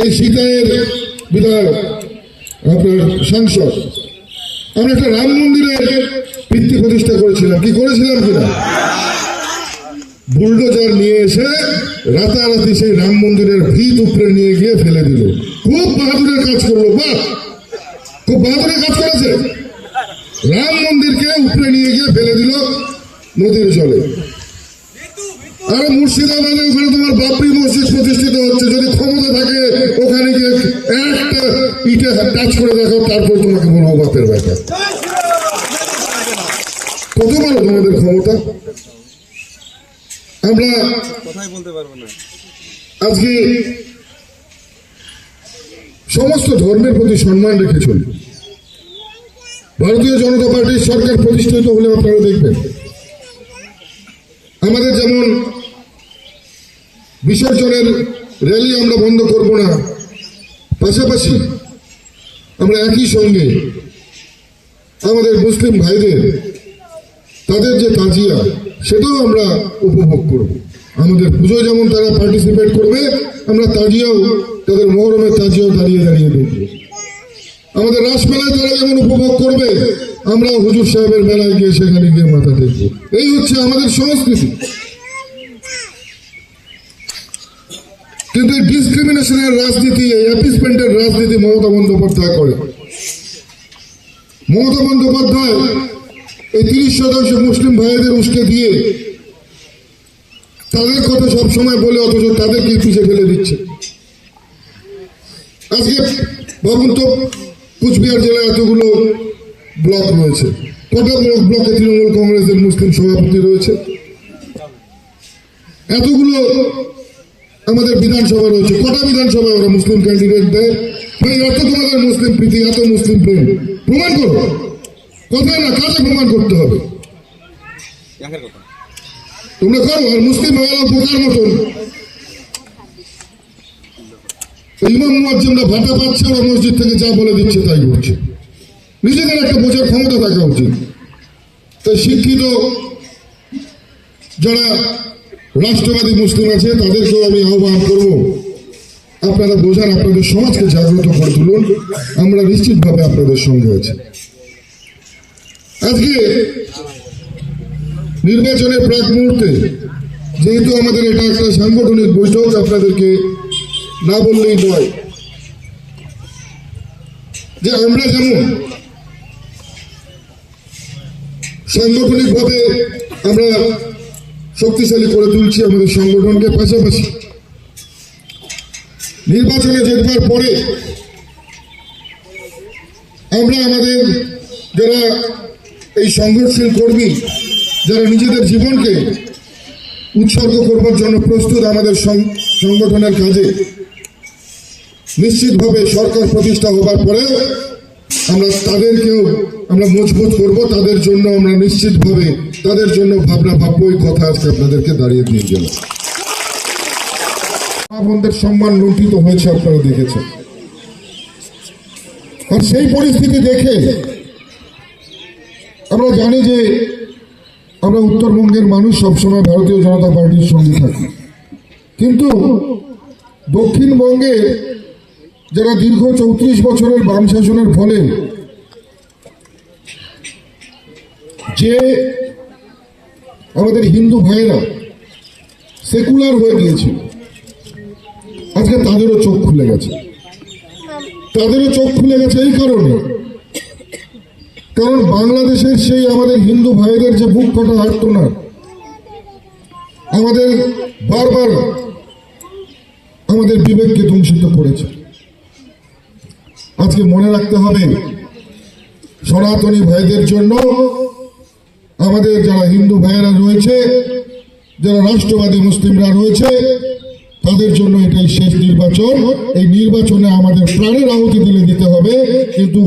এই সিতায়ের বিধায়ক আপনার সাংসদ আমরা একটা রাম মন্দিরের ভিত্তি প্রতিষ্ঠা করেছিলাম, কি করেছিলাম কিনা? বুলডোজার নিয়ে এসে রাতারাতি সেই রাম মন্দিরের ভিত উপরে নিয়ে গিয়ে ফেলে দিল। খুব বাহাদুরের কাজ করলো, বাহ, খুব বাহাদুরের কাজ করেছে। রাম মন্দিরকে উপরে নিয়ে গিয়ে ফেলে দিল নদীর জলে। আরে মুর্শিদাবাদে ওখানে তোমার বাবরি মসজিদ প্রতিষ্ঠিত হচ্ছে, যদি ক্ষমতা থাকে ওখানে গিয়ে একটা ইটে টাচ করে দেখো, তারপর তোমাকে বলবো বাপের ব্যাপার। কত বড় তোমাদের ক্ষমতা, আমরা কথাই বলতে পারবো না। আজকে সমস্ত ধর্মের প্রতি সম্মান রেখে চলি। ভারতীয় জনতা পার্টির সরকার প্রতিষ্ঠিত হলে আপনারা দেখবেন আমাদের যেমন বিসর্জনের র্যালি আমরা বন্ধ করব না, পাশাপাশি আমরা একই সঙ্গে আমাদের মুসলিম ভাইদের তাদের যে তাজিয়া সেটাও আমরা উপভোগ করব। আমাদের পুজোয় যেমন তারা পার্টিসিপেট করবে, আমরা তাজিয়াও, তাদের মহরমের তাজিয়াও দাঁড়িয়ে দাঁড়িয়ে দেখব। আমাদের রাসমেলায় তারা যেমন উপভোগ করবে, আমরা হুজুর সাহেবের মেলায় গিয়ে সেখানে গিয়ে মাথা দেখব। এই হচ্ছে আমাদের সংস্কৃতি। কিন্তু এই ডিসক্রিমিনেশনের রাজনীতি, এই অ্যাপিসমেন্টের রাজনীতি মমতা বন্দ্যোপাধ্যায় করে। মমতা বন্দ্যোপাধ্যায় এই 30% মুসলিম ভাইদের উস্কে দিয়ে তাদের কথা সবসময় বলে, অথচ তাদেরকে পিছিয়ে ফেলে দিচ্ছে। আজকে ভাবুন তো, কুচবিহার জেলায় এতগুলো ব্লক রয়েছে, কটা ব্লকে তৃণমূল কংগ্রেসের মুসলিম সভাপতি রয়েছে, এতগুলো আমাদের বিধানসভা রয়েছে, কটা বিধানসভায় ওরা মুসলিম ক্যান্ডিডেট দেয়? ভাই, এত তোমাদের মুসলিম প্রীতি, এত মুসলিম প্রেম, প্রমাণ করো। কথায় না, কাজে প্রমাণ করতে হবে। তোমরা করো। আর মুসলিম ভাইয়েরা বোকার মতন ইমাম মুয়াজ্জিমরা ভাটা পাচ্ছে, ওরা মসজিদ থেকে যা বলে দিচ্ছে তাই করছে। নিজেদের একটা বোঝার ক্ষমতা থাকা উচিত। তাই শিক্ষিত যারা রাষ্ট্রবাদী মুসলিম আছে তাদেরকেও আমি আহ্বান করব, আপনারা বোঝান, আপনাদের সমাজকে জাগ্রত করে তুলুন। আমরা নিশ্চিতভাবে আপনাদের সঙ্গে আছি। আজকে নির্বাচনের প্রাক মুহূর্তে যেহেতু আমাদের এটা একটা সাংগঠনিক বৈঠক, আপনাদেরকে না বললেই নয় যে আমরা যেমন সাংগঠনিকভাবে আমরা শক্তিশালী করে তুলছি আমাদের সংগঠনকে, পাশাপাশি নির্বাচনে জেতবার পরে আমরা আমাদের যারা এই সংঘর্ষশীল কর্মী, যারা নিজেদের জীবনকে উৎসর্গ করবার জন্য প্রস্তুত আমাদের সংগঠনের কাজে, নিশ্চিতভাবে সরকার প্রতিষ্ঠা হবার পরে আমরা তাদেরকেও আমরা মজবুত করব। তাদের জন্য আমরা নিশ্চিতভাবে তাদের জন্য ভাবনা ভাববো। এই কথা আজকে আপনাদেরকে দাঁড়িয়ে দিয়ে গেল। আমাদের সম্মান লুণ্ঠিত হয়েছে, আপনারা দেখেছেন। আর সেই পরিস্থিতি দেখে আমরা জানি যে আমরা উত্তরবঙ্গের মানুষ সবসময় ভারতীয় জনতা পার্টির সঙ্গে থাকি, কিন্তু দক্ষিণবঙ্গে যারা দীর্ঘ 34 বছরের বাম শাসনের ফলে যে আমাদের হিন্দু ভাইয়েরা সেকুলার হয়ে গিয়েছিল, আজকে তাদেরও চোখ খুলে গেছে। তাদেরও চোখ খুলে গেছে এই কারণে, কারণ বাংলাদেশের সেই আমাদের হিন্দু ভাইদের যে বুক ফাটা আর্তনাদ আমাদের বারবার আমাদের বিবেককে দূষিত করেছে। আজকে মনে রাখতে হবে, সনাতনী ভাইদের জন্য আমাদের যারা হিন্দু ভাইয়েরা রয়েছে, যারা রাষ্ট্রবাদী মুসলিমরা রয়েছে, তাদের জন্য এটাই শেষ নির্বাচন। এই নির্বাচনে আমাদের প্রাণের আহুতি দিতে হবে, কিন্তু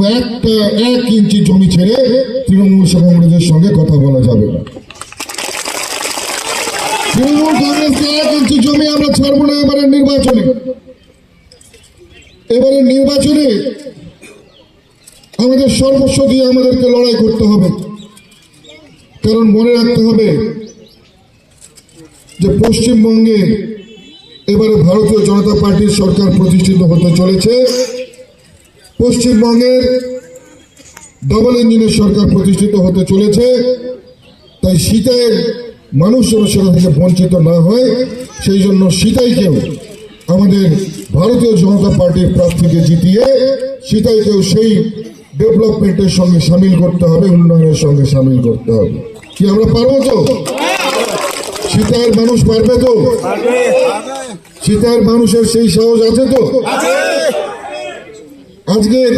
1 ইঞ্চি জমি ছেড়ে তৃণমূল কংগ্রেসের সঙ্গে কথা বলা যাবে না। তৃণমূল কংগ্রেসকে 1 ইঞ্চি জমি আমরা ছাড়বো না এবারের নির্বাচনে। এবারের নির্বাচনে আমাদের সর্বস্ব দিয়ে আমাদেরকে লড়াই করতে হবে। কারণ মনে রাখতে হবে যে পশ্চিমবঙ্গে এবারে ভারতীয় জনতা পার্টির সরকার প্রতিষ্ঠিত হতে চলেছে, পশ্চিমবঙ্গের ডাবল ইঞ্জিনের সরকার প্রতিষ্ঠিত হতে চলেছে। তাই সিতাইয়ের মানুষ যেন সেটা থেকে বঞ্চিত না হয়, সেই জন্য সিতাইকেও আমাদের ভারতীয় জনতা পার্টির প্রার্থীকে জিতিয়ে সিতাইকেও সেই ডেভেলপমেন্টের সঙ্গে সামিল করতে হবে, উন্নয়নের সঙ্গে সামিল করতে হবে। কি আমরা পারবো তো? সিতাইয়ের মানুষ পারবে তো? সিতাইয়ের মানুষের সেই সাহস আছে তো? আজকের